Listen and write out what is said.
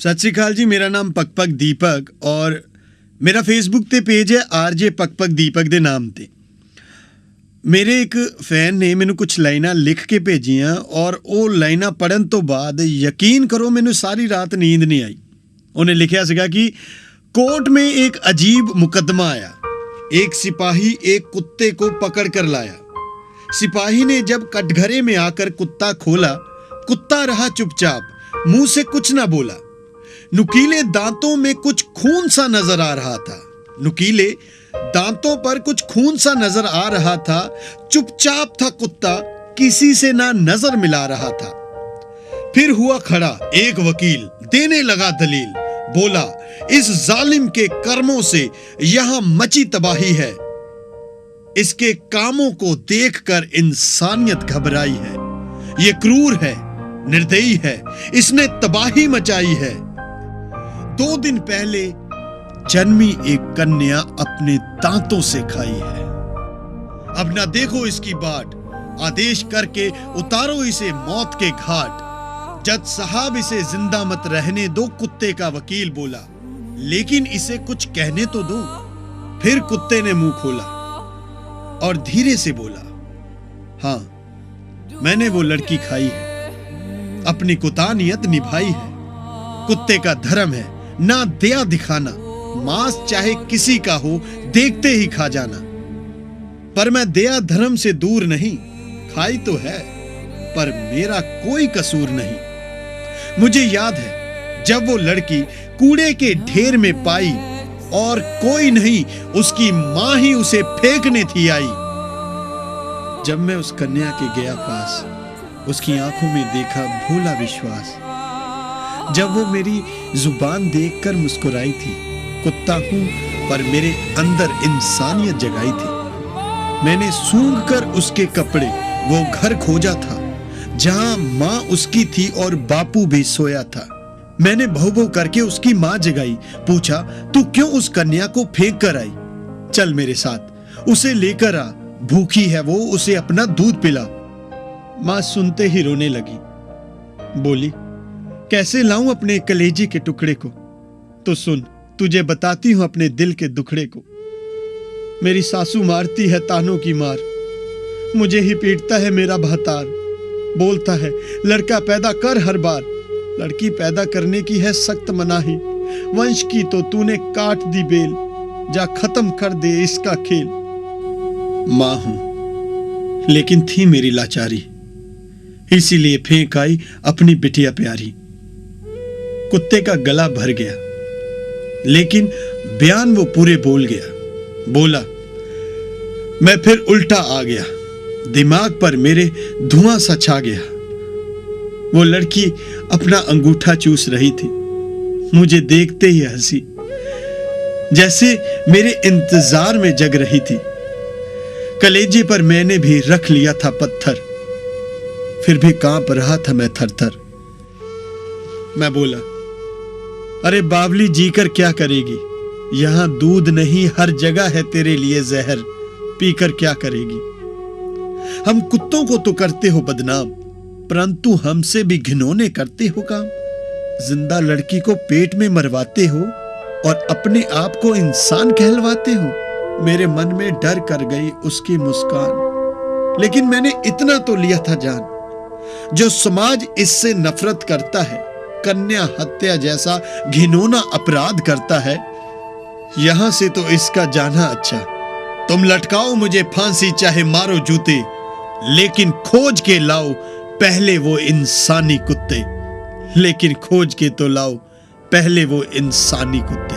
सत श्री अकाल जी। मेरा नाम पकपक दीपक और मेरा फेसबुक ते पेज है आरजे पकपक दीपक दे नाम ते। मेरे एक फैन ने मैनू कुछ लाइनां लिख के भेजियां और वो लाइनां पढ़न तो बाद यकीन करो मैनू सारी रात नींद नहीं आई। उन्हें लिखा सीगा कि कोर्ट में एक अजीब मुकदमा आया। एक सिपाही एक कुत्ते को पकड़ कर लाया। सिपाही ने जब कटघरे में आकर कुत्ता खोला, कुत्ता रहा चुपचाप, मुंह से कुछ ना बोला। नुकीले दांतों में कुछ खून सा नजर आ रहा था। नुकीले दांतों पर कुछ खून सा नजर आ रहा था। चुपचाप था कुत्ता, किसी से ना नजर मिला रहा था। फिर हुआ खड़ा एक वकील, देने लगा दलील। बोला, इस जालिम के कर्मों से यहां मची तबाही है। इसके कामों को देखकर इंसानियत घबराई है। ये क्रूर है, निर्दयी है, इसने तबाही मचाई है। 2 दिन पहले जन्मी एक कन्या अपने दांतों से खाई है। अब ना देखो इसकी बाट, आदेश करके उतारो इसे मौत के घाट। जज साहब इसे जिंदा मत रहने दो, कुत्ते का वकील बोला, लेकिन इसे कुछ कहने तो दो। फिर कुत्ते ने मुंह खोला और धीरे से बोला, हां मैंने वो लड़की खाई है, अपनी कुतानियत निभाई है। कुत्ते का धर्म है ना दया दिखाना, मांस चाहे किसी का हो देखते ही खा जाना। पर मैं दया धर्म से दूर नहीं, खाई तो है पर मेरा कोई कसूर नहीं। मुझे याद है जब वो लड़की कूड़े के ढेर में पाई और कोई नहीं, उसकी मां ही उसे फेंकने थी आई। जब मैं उस कन्या के गया पास, उसकी आंखों में देखा भोला विश्वास। जब वो मेरी जुबान देखकर मुस्कुराई थी, कुत्ता हूं पर मेरे अंदर इंसानियत जगाई थी। मैंने सूंघ कर उसके कपड़े वो घर खोजा था जहां मां उसकी थी और बापू भी सोया था। मैंने भौ भौ करके उसकी मां जगाई, पूछा, तू क्यों उस कन्या को फेंक कर आई? चल मेरे साथ, उसे लेकर आ, भूखी है वो, उसे अपना दूध पिला। मां सुनते ही रोने लगी। बोली, कैसे लाऊं अपने कलेजी के टुकड़े को? तो सुन, तुझे बताती हूं अपने दिल के दुखड़े को। मेरी सासू मारती है तानों की मार, मुझे ही पीटता है मेरा भातार। बोलता है लड़का पैदा कर हर बार, लड़की पैदा करने की है सख्त मनाही। वंश की तो तूने काट दी बेल, जा खत्म कर दे इसका खेल। मां हूं लेकिन थी मेरी लाचारी, इसीलिए फेंक आई अपनी बिटिया प्यारी। कुत्ते का गला भर गया लेकिन बयान वो पूरे बोल गया। बोला, मैं फिर उल्टा आ गया, दिमाग पर मेरे धुआं सा छा गया। वो लड़की अपना अंगूठा चूस रही थी, मुझे देखते ही हंसी, जैसे मेरे इंतजार में जग रही थी। कलेजे पर मैंने भी रख लिया था पत्थर, फिर भी कांप रहा था मैं थर थर। मैं बोला, अरे बावली जीकर क्या करेगी? यहां दूध नहीं, हर जगह है तेरे लिए जहर, पीकर क्या करेगी? हम कुत्तों को तो करते हो बदनाम, परंतु हमसे भी घिनौने करते हो काम। जिंदा लड़की को पेट में मरवाते हो और अपने आप को इंसान कहलवाते हो। मेरे मन में डर कर गई उसकी मुस्कान, लेकिन मैंने इतना तो लिया था जान, जो समाज इससे नफरत करता है, कन्या हत्या जैसा घिनौना अपराध करता है, यहां से तो इसका जाना अच्छा। तुम लटकाओ मुझे फांसी, चाहे मारो जूते, लेकिन खोज के लाओ पहले वो इंसानी कुत्ते। लेकिन खोज के तो लाओ पहले वो इंसानी कुत्ते।